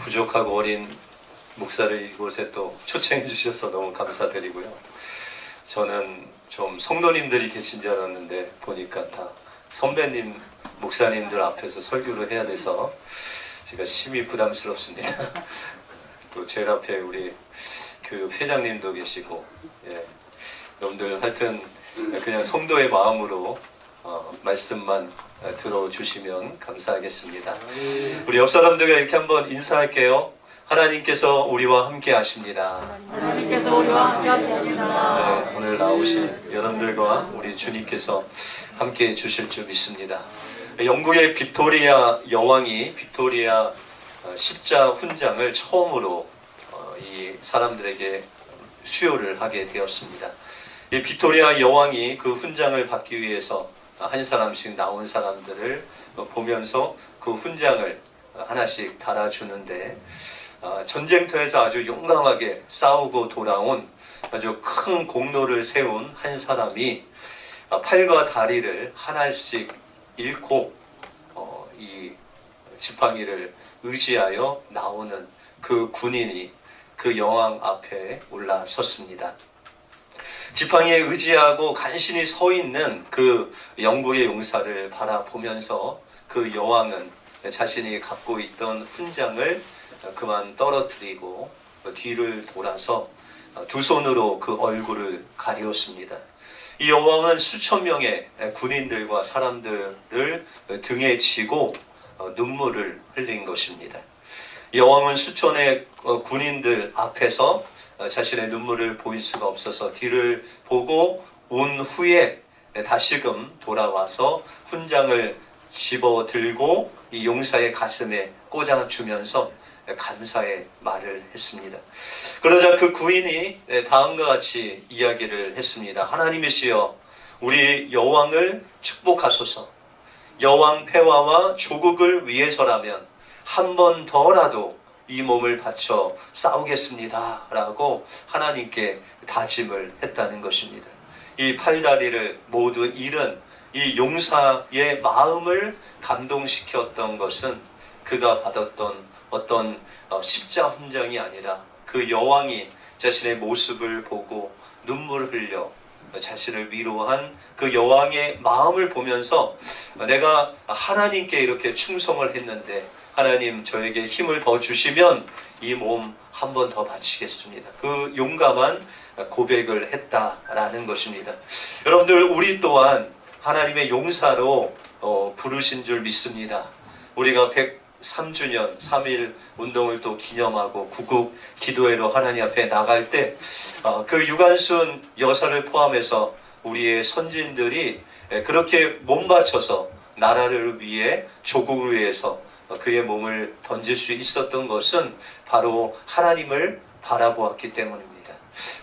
부족하고 어린 목사를 이곳에 또 초청해 주셔서 너무 감사드리고요. 저는 좀 성도님들이 계신 줄 알았는데 보니까 다 선배님, 목사님들 앞에서 설교를 해야 돼서 제가 심히 부담스럽습니다. 또 제일 앞에 우리 교육 회장님도 계시고, 여러분들 하여튼 그냥 성도의 마음으로 말씀만 들어주시면 감사하겠습니다. 우리 옆 사람들과 이렇게 한번 인사할게요. 하나님께서 우리와 함께 하십니다. 하나님께서 우리와 함께 하십니다. 네, 오늘 나오신 여러분들과 우리 주님께서 함께 해주실 줄 믿습니다. 영국의 빅토리아 여왕이 빅토리아 십자 훈장을 처음으로 이 사람들에게 수여를 하게 되었습니다. 이 빅토리아 여왕이 그 훈장을 받기 위해서 한 사람씩 나온 사람들을 보면서 그 훈장을 하나씩 달아주는데, 전쟁터에서 아주 용감하게 싸우고 돌아온 아주 큰 공로를 세운 한 사람이 팔과 다리를 하나씩 잃고 이 지팡이를 의지하여 나오는 그 군인이 그 여왕 앞에 올라섰습니다. 지팡이에 의지하고 간신히 서 있는 그 영국의 용사를 바라보면서 그 여왕은 자신이 갖고 있던 훈장을 그만 떨어뜨리고 뒤를 돌아서 두 손으로 그 얼굴을 가리웠습니다. 이 여왕은 수천 명의 군인들과 사람들을 등에 지고 눈물을 흘린 것입니다. 여왕은 수천의 군인들 앞에서 자신의 눈물을 보일 수가 없어서 뒤를 보고 온 후에 다시금 돌아와서 훈장을 집어 들고 이 용사의 가슴에 꽂아주면서 감사의 말을 했습니다. 그러자 그 구인이 다음과 같이 이야기를 했습니다. 하나님이시여, 우리 여왕을 축복하소서. 여왕 폐하와 조국을 위해서라면 한 번 더라도 이 몸을 바쳐 싸우겠습니다 라고 하나님께 다짐을 했다는 것입니다. 이 팔다리를 모두 잃은 이 용사의 마음을 감동시켰던 것은 그가 받았던 어떤 십자 훈장이 아니라 그 여왕이 자신의 모습을 보고 눈물 흘려 자신을 위로한 그 여왕의 마음을 보면서 내가 하나님께 이렇게 충성을 했는데 하나님 저에게 힘을 더 주시면 이 몸 한 번 더 바치겠습니다. 그 용감한 고백을 했다라는 것입니다. 여러분들, 우리 또한 하나님의 용사로 부르신 줄 믿습니다. 우리가 103주년 3.1 운동을 또 기념하고 구국 기도회로 하나님 앞에 나갈 때 그 유관순 여사를 포함해서 우리의 선진들이 그렇게 몸 바쳐서 나라를 위해 조국을 위해서 그의 몸을 던질 수 있었던 것은 바로 하나님을 바라보았기 때문입니다.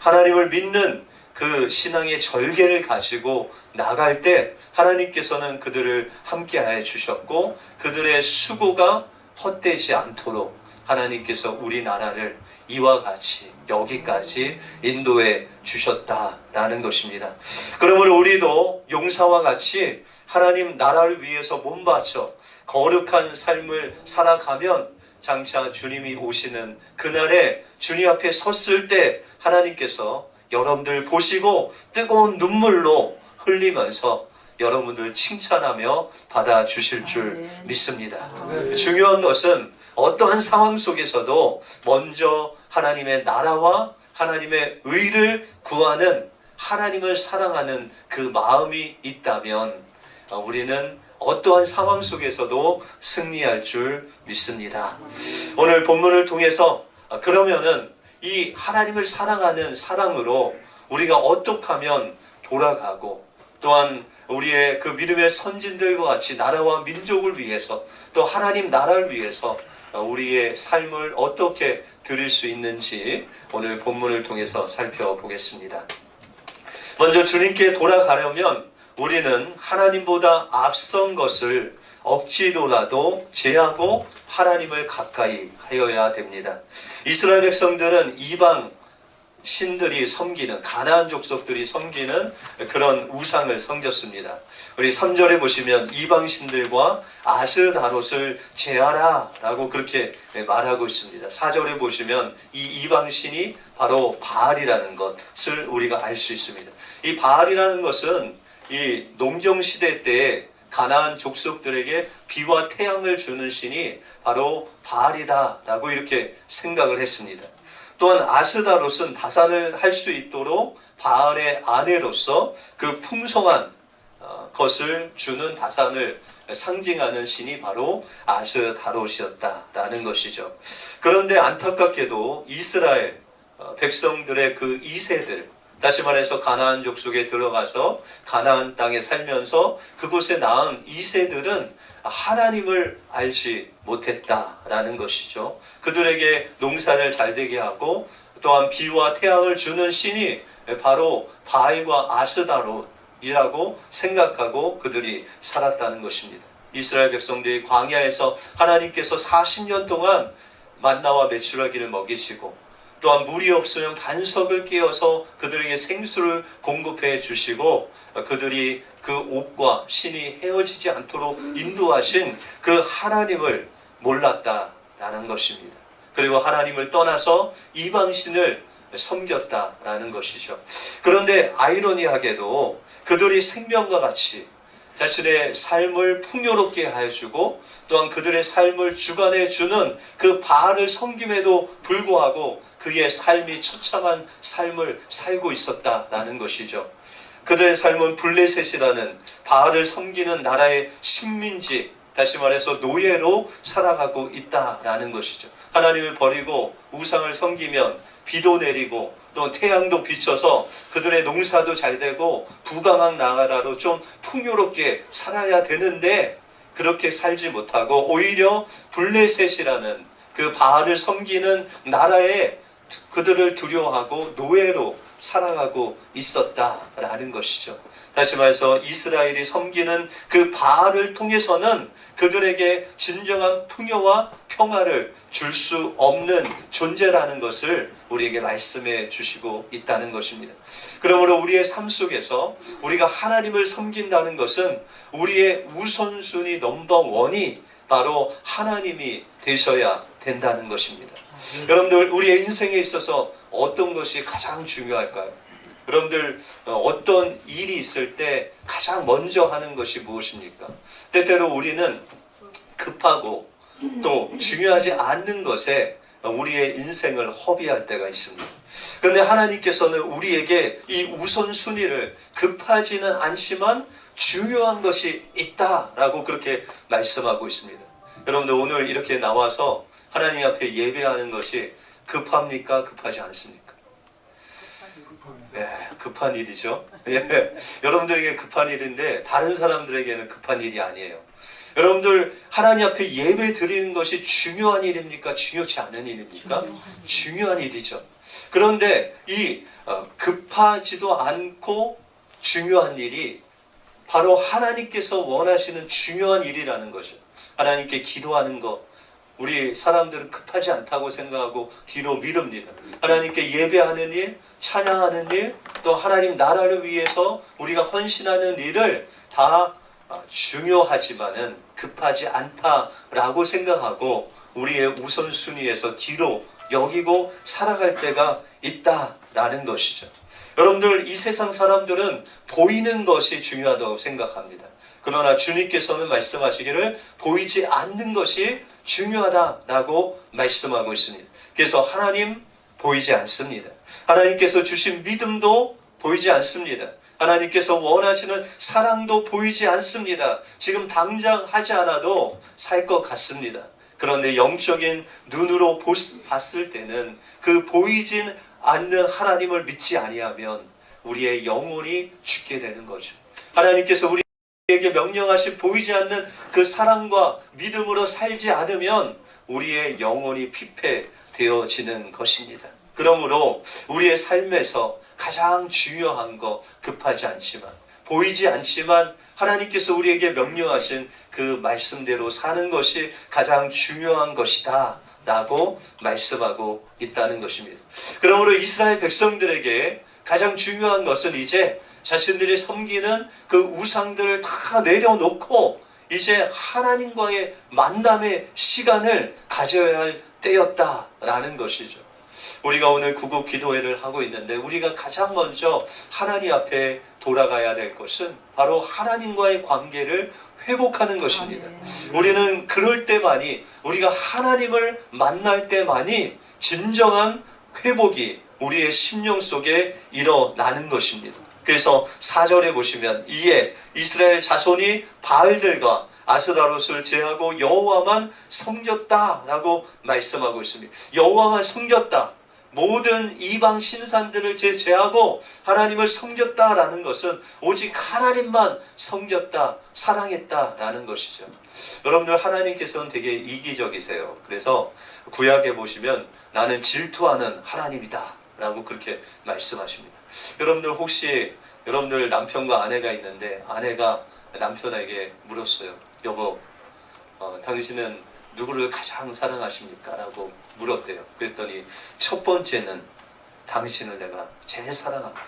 하나님을 믿는 그 신앙의 절개를 가지고 나갈 때 하나님께서는 그들을 함께하여 주셨고 그들의 수고가 헛되지 않도록 하나님께서 우리나라를 이와 같이 여기까지 인도해 주셨다라는 것입니다. 그러므로 우리도 용사와 같이 하나님 나라를 위해서 몸 바쳐 거룩한 삶을 살아가면 장차 주님이 오시는 그날에 주님 앞에 섰을 때 하나님께서 여러분들 보시고 뜨거운 눈물로 흘리면서 여러분들 칭찬하며 받아주실 줄 믿습니다. 중요한 것은 어떠한 상황 속에서도 먼저 하나님의 나라와 하나님의 의를 구하는, 하나님을 사랑하는 그 마음이 있다면 우리는 어떠한 상황 속에서도 승리할 줄 믿습니다. 오늘 본문을 통해서 그러면은 이 하나님을 사랑하는 사랑으로 우리가 어떻게 하면 돌아가고, 또한 우리의 그 믿음의 선진들과 같이 나라와 민족을 위해서 또 하나님 나라를 위해서 우리의 삶을 어떻게 드릴 수 있는지 오늘 본문을 통해서 살펴보겠습니다. 먼저 주님께 돌아가려면 우리는 하나님보다 앞선 것을 억지로라도 제하고 하나님을 가까이 하여야 됩니다. 이스라엘 백성들은 이방 신들이 섬기는, 가나안 족속들이 섬기는 그런 우상을 섬겼습니다. 우리 3절에 보시면 이방 신들과 아스다롯을 제하라 라고 그렇게 말하고 있습니다. 4절에 보시면 이 이방 신이 바로 바알이라는 것을 우리가 알 수 있습니다. 이 바알이라는 것은 이 농경시대 때에 가나안 족속들에게 비와 태양을 주는 신이 바로 바알이다 라고 이렇게 생각을 했습니다. 또한 아스다롯은 다산을 할 수 있도록 바알의 아내로서 그 풍성한 것을 주는 다산을 상징하는 신이 바로 아스다롯이었다라는 것이죠. 그런데 안타깝게도 이스라엘 백성들의 그 2세들, 다시 말해서 가나안 족속에 들어가서 가나안 땅에 살면서 그곳에 낳은 2세들은 하나님을 알지 못했다라는 것이죠. 그들에게 농사를 잘 되게 하고 또한 비와 태양을 주는 신이 바로 바알과 아스다롯이라고 생각하고 그들이 살았다는 것입니다. 이스라엘 백성들이 광야에서 하나님께서 40년 동안 만나와 메추라기를 먹이시고 또한 물이 없으면 반석을 깨어서 그들에게 생수를 공급해 주시고 그들이 그 옥과 신이 헤어지지 않도록 인도하신 그 하나님을 몰랐다라는 것입니다. 그리고 하나님을 떠나서 이방신을 섬겼다라는 것이죠. 그런데 아이러니하게도 그들이 생명과 같이 자신의 삶을 풍요롭게 해주고 또한 그들의 삶을 주관해 주는 그 바알을 섬김에도 불구하고 그의 삶이 처참한 삶을 살고 있었다라는 것이죠. 그들의 삶은 블레셋이라는 바알을 섬기는 나라의 식민지, 다시 말해서 노예로 살아가고 있다라는 것이죠. 하나님을 버리고 우상을 섬기면 비도 내리고 또 태양도 비쳐서 그들의 농사도 잘 되고 부강한 나라로 좀 풍요롭게 살아야 되는데 그렇게 살지 못하고 오히려 블레셋이라는 그 바알을 섬기는 나라에 그들을 두려워하고 노예로 살아가고 있었다라는 것이죠. 다시 말해서 이스라엘이 섬기는 그 바알을 통해서는 그들에게 진정한 풍요와 평화를 줄 수 없는 존재라는 것을 우리에게 말씀해 주시고 있다는 것입니다. 그러므로 우리의 삶 속에서 우리가 하나님을 섬긴다는 것은 우리의 우선순위 넘버원이 바로 하나님이 되셔야 된다는 것입니다. 여러분들 우리의 인생에 있어서 어떤 것이 가장 중요할까요? 여러분들 어떤 일이 있을 때 가장 먼저 하는 것이 무엇입니까? 때때로 우리는 급하고 또 중요하지 않는 것에 우리의 인생을 허비할 때가 있습니다. 그런데 하나님께서는 우리에게 이 우선순위를 급하지는 않지만 중요한 것이 있다라고 그렇게 말씀하고 있습니다. 여러분들 오늘 이렇게 나와서 하나님 앞에 예배하는 것이 급합니까? 급하지 않습니까? 네, 급한 일이죠. 예, 여러분들에게 급한 일인데 다른 사람들에게는 급한 일이 아니에요. 여러분들 하나님 앞에 예배 드리는 것이 중요한 일입니까? 중요치 않은 일입니까? 중요한 일이죠. 그런데 이 급하지도 않고 중요한 일이 바로 하나님께서 원하시는 중요한 일이라는 거죠. 하나님께 기도하는 것, 우리 사람들은 급하지 않다고 생각하고 뒤로 미룹니다. 하나님께 예배하는 일, 찬양하는 일, 또 하나님 나라를 위해서 우리가 헌신하는 일을 다 중요하지만은 급하지 않다라고 생각하고 우리의 우선순위에서 뒤로 여기고 살아갈 때가 있다라는 것이죠. 여러분들 이 세상 사람들은 보이는 것이 중요하다고 생각합니다. 그러나 주님께서는 말씀하시기를 보이지 않는 것이 중요하다라고 말씀하고 있습니다. 그래서 하나님 보이지 않습니다. 하나님께서 주신 믿음도 보이지 않습니다. 하나님께서 원하시는 사랑도 보이지 않습니다. 지금 당장 하지 않아도 살 것 같습니다. 그런데 영적인 눈으로 봤을 때는 그 보이진 않는 하나님을 믿지 아니하면 우리의 영혼이 죽게 되는 거죠. 하나님께서 우리에게 명령하신 보이지 않는 그 사랑과 믿음으로 살지 않으면 우리의 영혼이 피폐되어지는 것입니다. 그러므로 우리의 삶에서 가장 중요한 거 급하지 않지만 보이지 않지만 하나님께서 우리에게 명령하신 그 말씀대로 사는 것이 가장 중요한 것이다 라고 말씀하고 있다는 것입니다. 그러므로 이스라엘 백성들에게 가장 중요한 것은 이제 자신들이 섬기는 그 우상들을 다 내려놓고 이제 하나님과의 만남의 시간을 가져야 할 때였다라는 것이죠. 우리가 오늘 구국 기도회를 하고 있는데 우리가 가장 먼저 하나님 앞에 돌아가야 될 것은 바로 하나님과의 관계를 회복하는 것입니다. 우리는 그럴 때만이, 우리가 하나님을 만날 때만이 진정한 회복이 우리의 심령 속에 일어나는 것입니다. 그래서 4절에 보시면 이에 이스라엘 자손이 바알들과 아스라롯을 제하고 여호와만 섬겼다라고 말씀하고 있습니다. 여호와만 섬겼다. 모든 이방 신산들을 제하고 하나님을 섬겼다라는 것은 오직 하나님만 섬겼다, 사랑했다라는 것이죠. 여러분들 하나님께서는 되게 이기적이세요. 그래서 구약에 보시면 나는 질투하는 하나님이다 라고 그렇게 말씀하십니다. 여러분들 혹시 여러분들 남편과 아내가 있는데 아내가 남편에게 물었어요. 여보, 당신은 누구를 가장 사랑하십니까? 라고 물었대요. 그랬더니 첫 번째는 당신을 내가 제일 사랑합니다.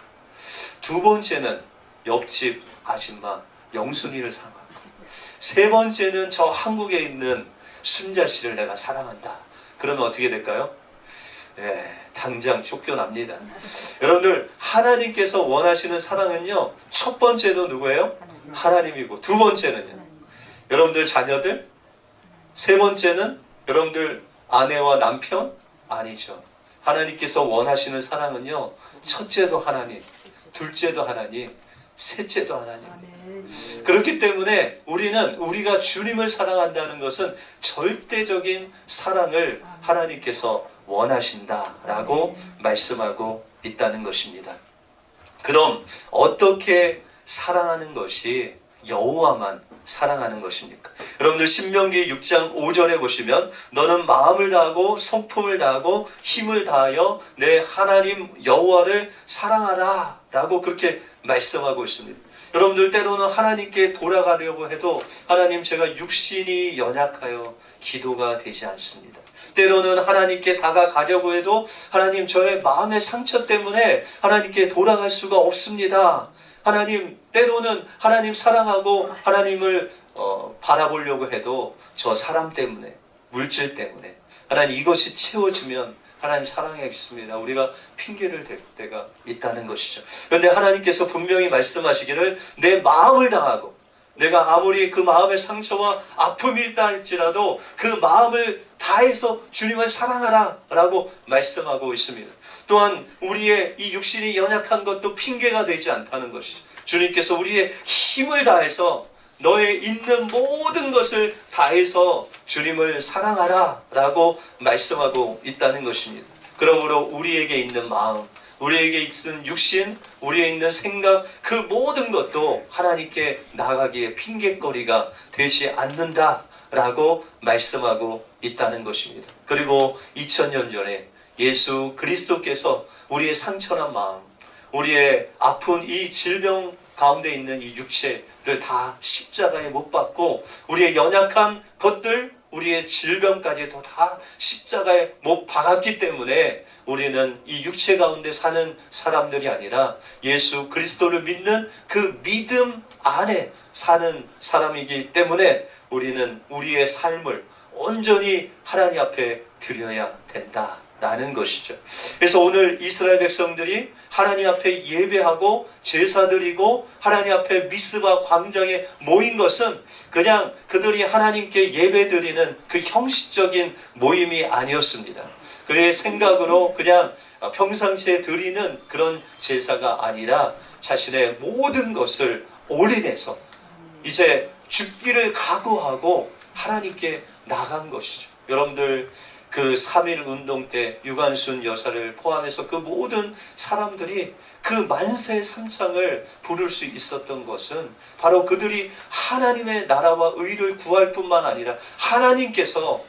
두 번째는 옆집 아줌마 영순이를 사랑하고, 세 번째는 저 한국에 있는 순자 씨를 내가 사랑한다. 그러면 어떻게 될까요? 당장 쫓겨납니다. 여러분들 하나님께서 원하시는 사랑은요, 첫 번째도 누구예요? 하나님이고, 두 번째는요, 여러분들 자녀들, 세 번째는 여러분들 아내와 남편? 아니죠. 하나님께서 원하시는 사랑은요, 첫째도 하나님, 둘째도 하나님, 셋째도 하나님. 그렇기 때문에 우리는 우리가 주님을 사랑한다는 것은 절대적인 사랑을 하나님께서 원하신다라고 말씀하고 있다는 것입니다. 그럼 어떻게 사랑하는 것이 여호와만 사랑하는 것입니까? 여러분들 신명기 6장 5절에 보시면 너는 마음을 다하고 성품을 다하고 힘을 다하여 내 하나님 여호와를 사랑하라 라고 그렇게 말씀하고 있습니다. 여러분들 때로는 하나님께 돌아가려고 해도 하나님 제가 육신이 연약하여 기도가 되지 않습니다. 때로는 하나님께 다가가려고 해도 하나님 저의 마음의 상처 때문에 하나님께 돌아갈 수가 없습니다. 하나님 때로는 하나님 사랑하고 하나님을 바라보려고 해도 저 사람 때문에, 물질 때문에 하나님 이것이 채워지면 하나님 사랑하겠습니다. 우리가 핑계를 댈 때가 있다는 것이죠. 그런데 하나님께서 분명히 말씀하시기를 내 마음을 다하고, 내가 아무리 그 마음의 상처와 아픔이 있다 할지라도 그 마음을 다해서 주님을 사랑하라 라고 말씀하고 있습니다. 또한 우리의 이 육신이 연약한 것도 핑계가 되지 않다는 것이죠. 주님께서 우리의 힘을 다해서 너의 있는 모든 것을 다해서 주님을 사랑하라 라고 말씀하고 있다는 것입니다. 그러므로 우리에게 있는 마음, 우리에게 있는 육신, 우리에 있는 생각, 그 모든 것도 하나님께 나가기에 핑계거리가 되지 않는다 라고 말씀하고 있다는 것입니다. 그리고 2000년 전에 예수 그리스도께서 우리의 상처난 마음, 우리의 아픈 이 질병 가운데 있는 이 육체를 다 십자가에 못 박고 우리의 연약한 것들, 우리의 질병까지도 다 십자가에 못 박았기 때문에 우리는 이 육체 가운데 사는 사람들이 아니라 예수 그리스도를 믿는 그 믿음 안에 사는 사람이기 때문에 우리는 우리의 삶을 온전히 하나님 앞에 드려야 된다라는 것이죠. 그래서 오늘 이스라엘 백성들이 하나님 앞에 예배하고 제사드리고 하나님 앞에 미스바 광장에 모인 것은 그냥 그들이 하나님께 예배드리는 그 형식적인 모임이 아니었습니다. 그의 생각으로 그냥 평상시에 드리는 그런 제사가 아니라 자신의 모든 것을 올인해서 이제 죽기를 각오하고 하나님께 나간 것이죠. 여러분들 그 3.1 운동 때 유관순 여사를 포함해서 그 모든 사람들이 그 만세 삼창을 부를 수 있었던 것은 바로 그들이 하나님의 나라와 의를 구할 뿐만 아니라 하나님께서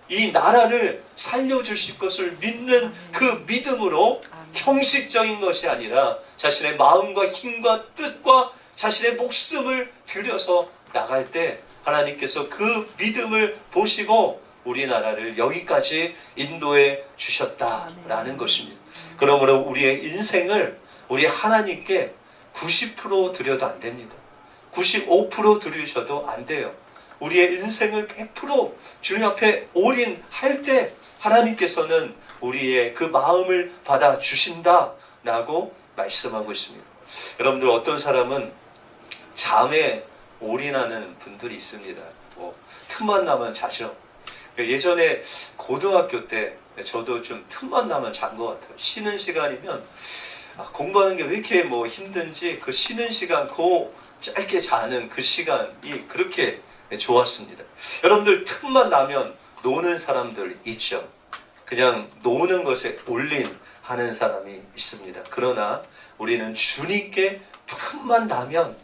이 나라를 살려주실 것을 믿는 그 믿음으로 형식적인 것이 아니라 자신의 마음과 힘과 뜻과 자신의 목숨을 들여서 나갈 때 하나님께서 그 믿음을 보시고 우리나라를 여기까지 인도해 주셨다라는 것입니다. 그러므로 우리의 인생을 우리 하나님께 90% 드려도 안 됩니다. 95% 드리셔도 안 돼요. 우리의 인생을 100% 주님 앞에 올인할 때 하나님께서는 우리의 그 마음을 받아 주신다라고 말씀하고 있습니다. 여러분들 어떤 사람은 잠에 올인하는 분들이 있습니다. 틈만 나면 자죠. 예전에 고등학교 때 저도 좀 틈만 나면 잔 것 같아요. 쉬는 시간이면 공부하는 게 왜 이렇게 힘든지 그 쉬는 시간, 그 짧게 자는 그 시간이 그렇게 좋았습니다. 여러분들 틈만 나면 노는 사람들 있죠. 그냥 노는 것에 올인하는 사람이 있습니다. 그러나 우리는 주님께 틈만 나면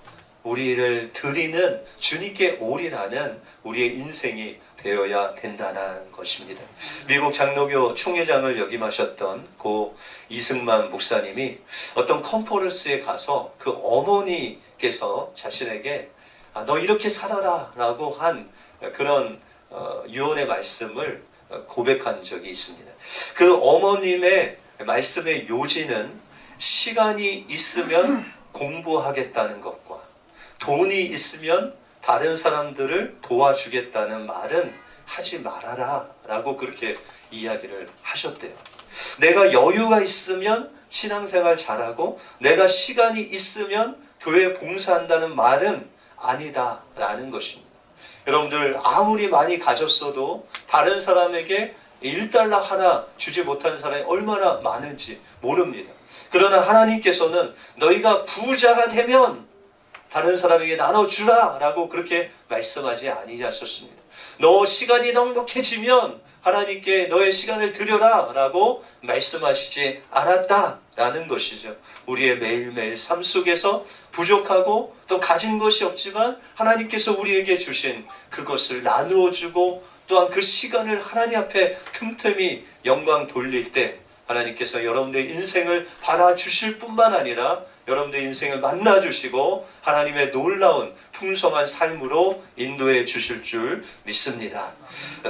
우리를 드리는, 주님께 올인하는 우리의 인생이 되어야 된다는 것입니다. 미국 장로교 총회장을 역임하셨던 고 이승만 목사님이 어떤 컨퍼런스에 가서 그 어머니께서 자신에게 너 이렇게 살아라 라고 한 그런 유언의 말씀을 고백한 적이 있습니다. 그 어머님의 말씀의 요지는 시간이 있으면 공부하겠다는 것과 돈이 있으면 다른 사람들을 도와주겠다는 말은 하지 말아라 라고 그렇게 이야기를 하셨대요. 내가 여유가 있으면 신앙생활 잘하고 내가 시간이 있으면 교회 봉사한다는 말은 아니다 라는 것입니다. 여러분들 아무리 많이 가졌어도 다른 사람에게 1달러 하나 주지 못한 사람이 얼마나 많은지 모릅니다. 그러나 하나님께서는 너희가 부자가 되면 다른 사람에게 나눠주라 라고 그렇게 말씀하지 아니하셨습니다. 너 시간이 넉넉해지면 하나님께 너의 시간을 드려라 라고 말씀하시지 않았다라는 것이죠. 우리의 매일매일 삶 속에서 부족하고 또 가진 것이 없지만 하나님께서 우리에게 주신 그것을 나누어 주고 또한 그 시간을 하나님 앞에 틈틈이 영광 돌릴 때 하나님께서 여러분들의 인생을 받아주실 뿐만 아니라 여러분들의 인생을 만나주시고 하나님의 놀라운 풍성한 삶으로 인도해 주실 줄 믿습니다.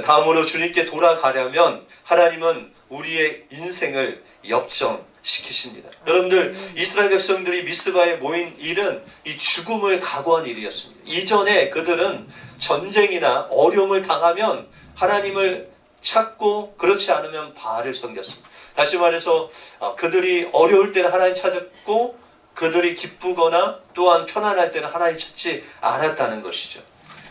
다음으로 주님께 돌아가려면 하나님은 우리의 인생을 역전시키십니다. 여러분들 이스라엘 백성들이 미스바에 모인 일은 이 죽음을 각오한 일이었습니다. 이전에 그들은 전쟁이나 어려움을 당하면 하나님을 찾고 그렇지 않으면 바알을 섬겼습니다. 다시 말해서 그들이 어려울 때는 하나님 찾았고 그들이 기쁘거나 또한 편안할 때는 하나님 찾지 않았다는 것이죠.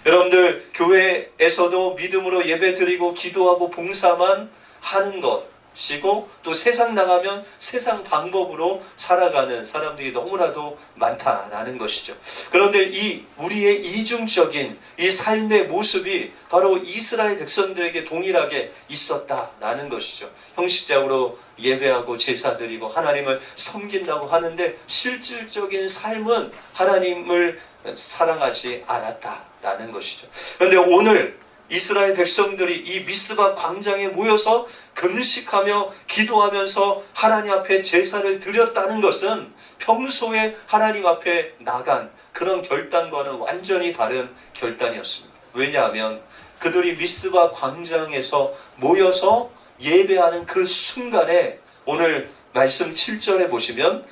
여러분들 교회에서도 믿음으로 예배드리고 기도하고 봉사만 하는 것이고 또 세상 나가면 세상 방법으로 살아가는 사람들이 너무나도 많다라는 것이죠. 그런데 이 우리의 이중적인 이 삶의 모습이 바로 이스라엘 백성들에게 동일하게 있었다라는 것이죠. 형식적으로 예배하고 제사 드리고 하나님을 섬긴다고 하는데 실질적인 삶은 하나님을 사랑하지 않았다라는 것이죠. 그런데 오늘 이스라엘 백성들이 이 미스바 광장에 모여서 금식하며 기도하면서 하나님 앞에 제사를 드렸다는 것은 평소에 하나님 앞에 나간 그런 결단과는 완전히 다른 결단이었습니다. 왜냐하면 그들이 미스바 광장에서 모여서 예배하는 그 순간에 오늘 말씀 7절에 보시면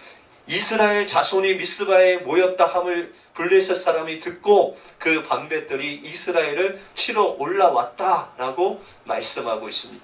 이스라엘 자손이 미스바에 모였다 함을 블레셋 사람이 듣고 그 방백들이 이스라엘을 치러 올라왔다라고 말씀하고 있습니다.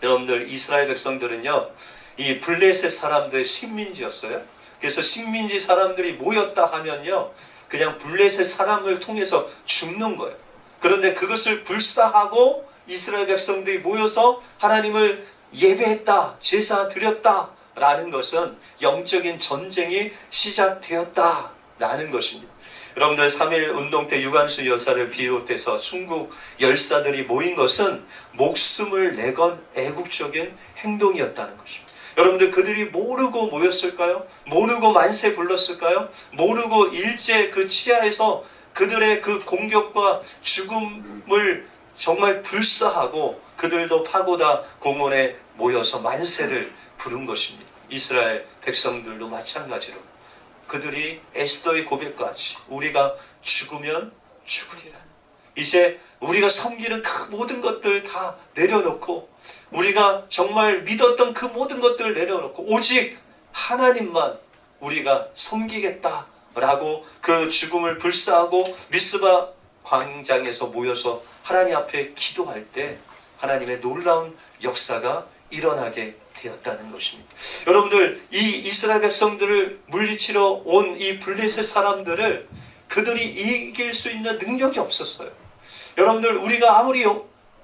여러분들 이스라엘 백성들은요 이 블레셋 사람들의 식민지였어요. 그래서 식민지 사람들이 모였다 하면요 그냥 블레셋 사람을 통해서 죽는 거예요. 그런데 그것을 불사하고 이스라엘 백성들이 모여서 하나님을 예배했다, 제사 드렸다 라는 것은 영적인 전쟁이 시작되었다라는 것입니다. 여러분들 3.1 운동 때 유관순 여사를 비롯해서 중국 열사들이 모인 것은 목숨을 내건 애국적인 행동이었다는 것입니다. 여러분들 그들이 모르고 모였을까요? 모르고 만세 불렀을까요? 모르고 일제 그 치하에서 그들의 그 공격과 죽음을 정말 불사하고 그들도 파고다 공원에 모여서 만세를 부른 것입니다. 이스라엘 백성들도 마찬가지로 그들이 에스더의 고백같이 우리가 죽으면 죽으리라. 이제 우리가 섬기는 그 모든 것들 다 내려놓고 우리가 정말 믿었던 그 모든 것들을 내려놓고 오직 하나님만 우리가 섬기겠다라고 그 죽음을 불사하고 미스바 광장에서 모여서 하나님 앞에 기도할 때 하나님의 놀라운 역사가 일어나게 되었다는 것입니다. 여러분들, 이 이스라엘 백성들을 물리치러 온 이 블레셋 사람들을 그들이 이길 수 있는 능력이 없었어요. 여러분들, 우리가 아무리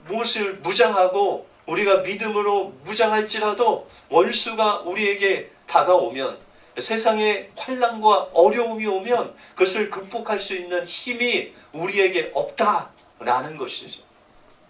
무엇을 무장하고 우리가 믿음으로 무장할지라도 원수가 우리에게 다가오면, 세상에 환난과 어려움이 오면 그것을 극복할 수 있는 힘이 우리에게 없다라는 것이죠.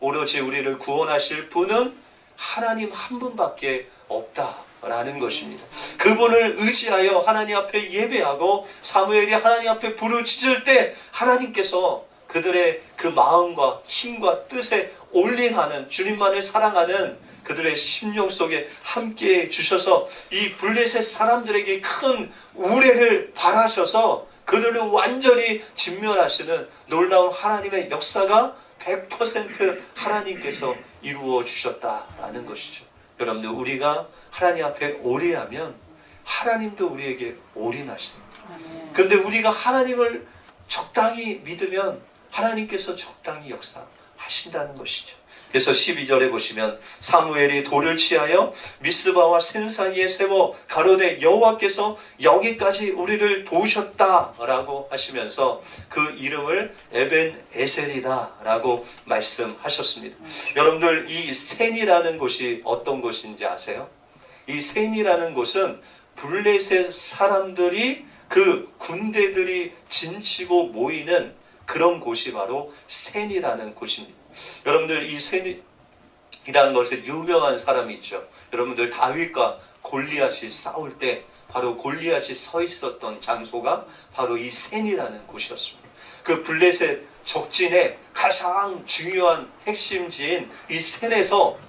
오로지 우리를 구원하실 분은 하나님 한 분밖에 없다라는 것입니다. 그분을 의지하여 하나님 앞에 예배하고 사무엘이 하나님 앞에 부르짖을 때 하나님께서 그들의 그 마음과 힘과 뜻에 올인하는, 주님만을 사랑하는 그들의 심령 속에 함께 주셔서 이 블레셋 사람들에게 큰 우레를 발하셔서 그들을 완전히 진멸하시는 놀라운 하나님의 역사가 100% 하나님께서 이루어 주셨다라는 것이죠. 여러분들, 우리가 하나님 앞에 올인하면 하나님도 우리에게 올인하십니다. 그런데 우리가 하나님을 적당히 믿으면 하나님께서 적당히 역사하신다는 것이죠. 그래서 12절에 보시면 사무엘이 돌을 취하여 미스바와 센 사이에 세워 가로되 여호와께서 여기까지 우리를 도우셨다라고 하시면서 그 이름을 에벤에셀이다라고 말씀하셨습니다. 여러분들, 이 센이라는 곳이 어떤 곳인지 아세요? 이 센이라는 곳은 블레셋 사람들이 그 군대들이 진치고 모이는 그런 곳이 바로 센이라는 곳입니다. 여러분들, 이 센이라는 것에 유명한 사람이 있죠. 여러분들, 다윗과 골리앗이 싸울 때 바로 골리앗이 서 있었던 장소가 바로 이 센이라는 곳이었습니다. 그 블레셋 적진의 가장 중요한 핵심지인 이 센에서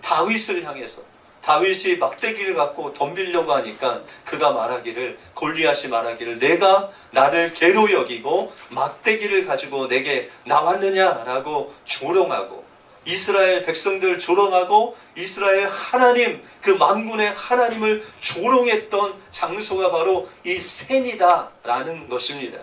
다윗을 향해서, 다윗이 막대기를 갖고 덤비려고 하니까 그가 말하기를, 골리앗이 말하기를, 내가 나를 개로 여기고 막대기를 가지고 내게 나왔느냐라고 조롱하고, 이스라엘 백성들 조롱하고 이스라엘 하나님, 그 만군의 하나님을 조롱했던 장소가 바로 이 센이다라는 것입니다.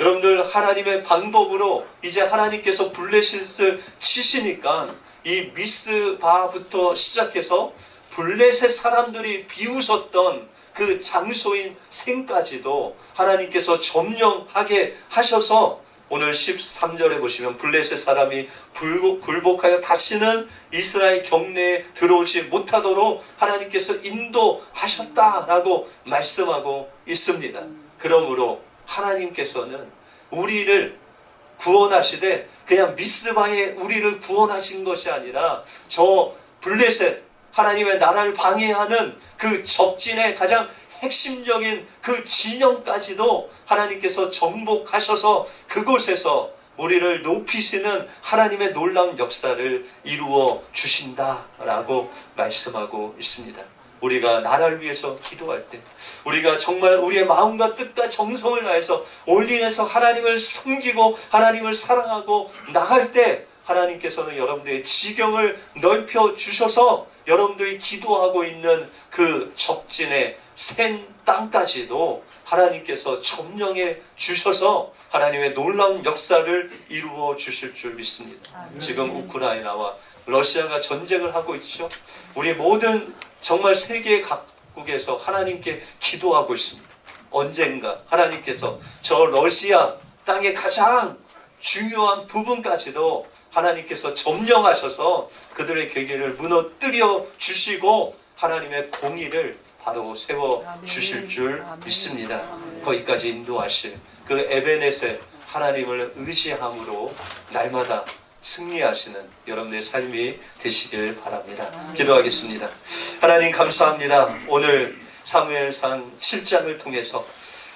여러분들, 하나님의 방법으로 이제 하나님께서 블레셋을 치시니까 이 미스바부터 시작해서 블레셋 사람들이 비웃었던 그 장소인 센까지도 하나님께서 점령하게 하셔서 오늘 13절에 보시면 블레셋 사람이 굴복하여 다시는 이스라엘 경내에 들어오지 못하도록 하나님께서 인도하셨다라고 말씀하고 있습니다. 그러므로 하나님께서는 우리를 구원하시되 그냥 미스바에 우리를 구원하신 것이 아니라 저 블레셋, 하나님의 나라를 방해하는 그 적진의 가장 핵심적인 그 진영까지도 하나님께서 정복하셔서 그곳에서 우리를 높이시는 하나님의 놀라운 역사를 이루어 주신다라고 말씀하고 있습니다. 우리가 나라를 위해서 기도할 때, 우리가 정말 우리의 마음과 뜻과 정성을 다해서 올인해서 하나님을 섬기고 하나님을 사랑하고 나갈 때 하나님께서는 여러분들의 지경을 넓혀 주셔서 여러분들이 기도하고 있는 그 적진의 센 땅까지도 하나님께서 점령해 주셔서 하나님의 놀라운 역사를 이루어 주실 줄 믿습니다. 지금 우크라이나와 러시아가 전쟁을 하고 있죠. 우리 모든 정말 세계 각국에서 하나님께 기도하고 있습니다. 언젠가 하나님께서 저 러시아 땅의 가장 중요한 부분까지도 하나님께서 점령하셔서 그들의 계계를 무너뜨려 주시고 하나님의 공의를 바로 세워 주실 줄 믿습니다. 거기까지 인도하실 그 에베넷의 하나님을 의지함으로 날마다 승리하시는 여러분의 삶이 되시길 바랍니다. 기도하겠습니다. 하나님, 감사합니다. 오늘 사무엘상 7장을 통해서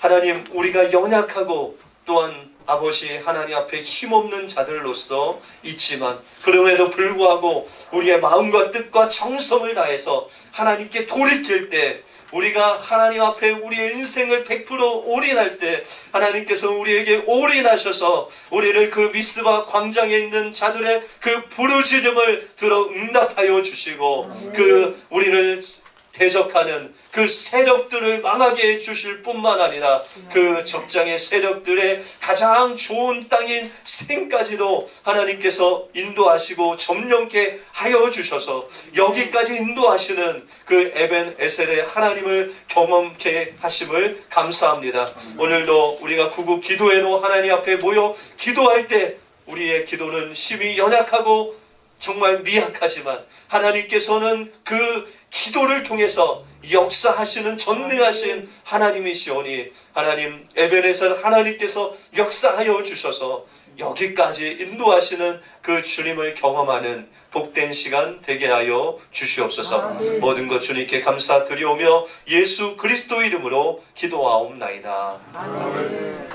하나님, 우리가 연약하고 또한 아버지 하나님 앞에 힘없는 자들로서 있지만 그럼에도 불구하고 우리의 마음과 뜻과 정성을 다해서 하나님께 돌이킬 때, 우리가 하나님 앞에 우리의 인생을 100% 올인할 때 하나님께서 우리에게 올인하셔서 우리를 그 미스바 광장에 있는 자들의 그 부르짖음을 들어 응답하여 주시고 그 우리를 대적하는 그 세력들을 망하게 해주실 뿐만 아니라 그 적장의 세력들의 가장 좋은 땅인 생까지도 하나님께서 인도하시고 점령케 하여 주셔서 여기까지 인도하시는 그 에벤 에셀의 하나님을 경험케 하심을 감사합니다. 오늘도 우리가 구국 기도회로 하나님 앞에 모여 기도할 때 우리의 기도는 심히 연약하고 정말 미약하지만 하나님께서는 그 기도를 통해서 역사하시는 전능하신 하나님이시오니 하나님 에베네셀 하나님께서 역사하여 주셔서 여기까지 인도하시는 그 주님을 경험하는 복된 시간 되게 하여 주시옵소서. 모든 것 주님께 감사드리오며 예수 그리스도 이름으로 기도하옵나이다.